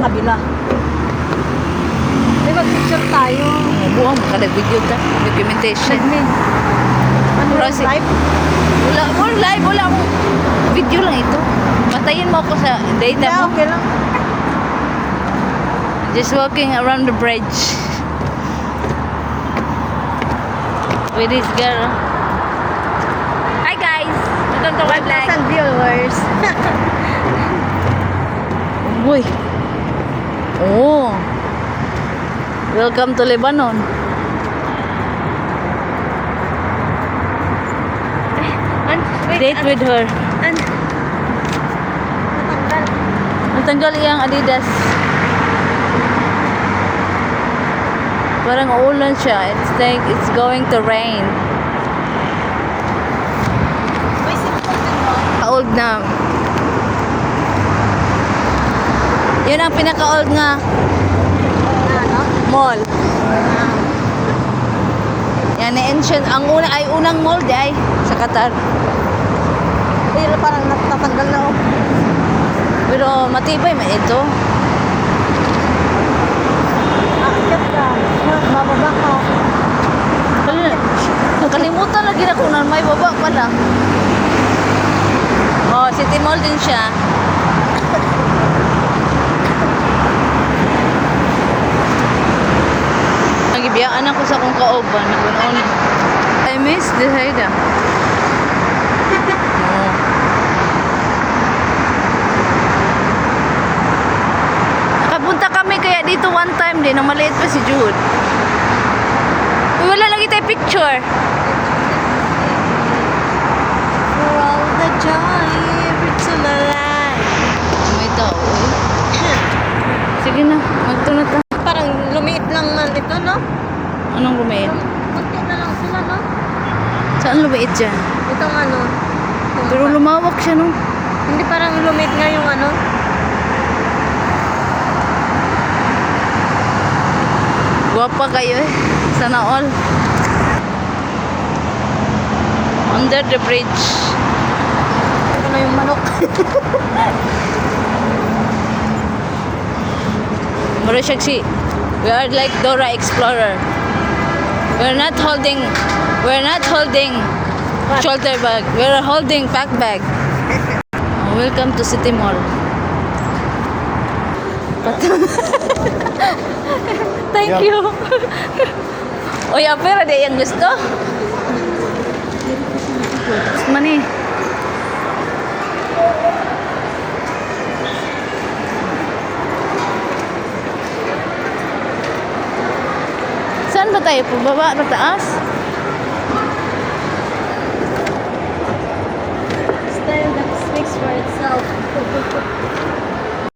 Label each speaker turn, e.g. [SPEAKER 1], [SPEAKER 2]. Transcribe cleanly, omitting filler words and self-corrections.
[SPEAKER 1] kabila. Di mag-picture tayo.
[SPEAKER 2] Buang makadag-video ta. Documentation.
[SPEAKER 1] Ano
[SPEAKER 2] Rosy.
[SPEAKER 1] live?
[SPEAKER 2] Wala akong video lang ito. Patayin mo ako sa data
[SPEAKER 1] Yeah,
[SPEAKER 2] mo.
[SPEAKER 1] okay lang.
[SPEAKER 2] Just walking around the bridge. With this girl. Hi guys! Welcome to my vlog.
[SPEAKER 1] 1,000 viewers.
[SPEAKER 2] Uy! Oh! Welcome to Lebanon. Date with her.
[SPEAKER 1] Natanggal.
[SPEAKER 2] Natanggal iyang Adidas. Parang uulan siya. It's going to rain.
[SPEAKER 1] May simple din mo.
[SPEAKER 2] Old na. Yun ang pinaka-old nga
[SPEAKER 1] Ano?
[SPEAKER 2] mall. Yan na ancient. Ang unang mall di ay sa Qatar.
[SPEAKER 1] Pero parang natatanggal na oh.
[SPEAKER 2] Pero matibay man ito.
[SPEAKER 1] Akit ka. Bababa ka.
[SPEAKER 2] Nakalimutan lagi na kung may baba pala. Oh, City Mall din siya. Nagibiyaan ako sa kong kauban. I miss the Haida. Oh. Nakapunta kami kaya dito one time din. Nang maliit pa si Jude. Uy, wala lagi tayo picture.
[SPEAKER 1] For all the joy, it's all alive.
[SPEAKER 2] May tao. Sige na, magtunod na.
[SPEAKER 1] Parang lumiit lang man ito, no?
[SPEAKER 2] Anong lumiit?
[SPEAKER 1] Kunti na lang sila, no?
[SPEAKER 2] Saan lumiit dyan?
[SPEAKER 1] Itong ano.
[SPEAKER 2] Pero lumawak siya, no?
[SPEAKER 1] Hindi parang lumiit nga yung ano.
[SPEAKER 2] Guwapa kayo eh. Sana all. Under the bridge.
[SPEAKER 1] Ito na yung manok.
[SPEAKER 2] Marashakshi, we are like Dora Explorer. We're not holding shoulder bag. We're holding pack bag. Welcome to City Mall. Thank you. Oy, apera de yang gusto. Mani. Saan ba tayo? Pababa na taas?
[SPEAKER 1] Style that speaks for itself.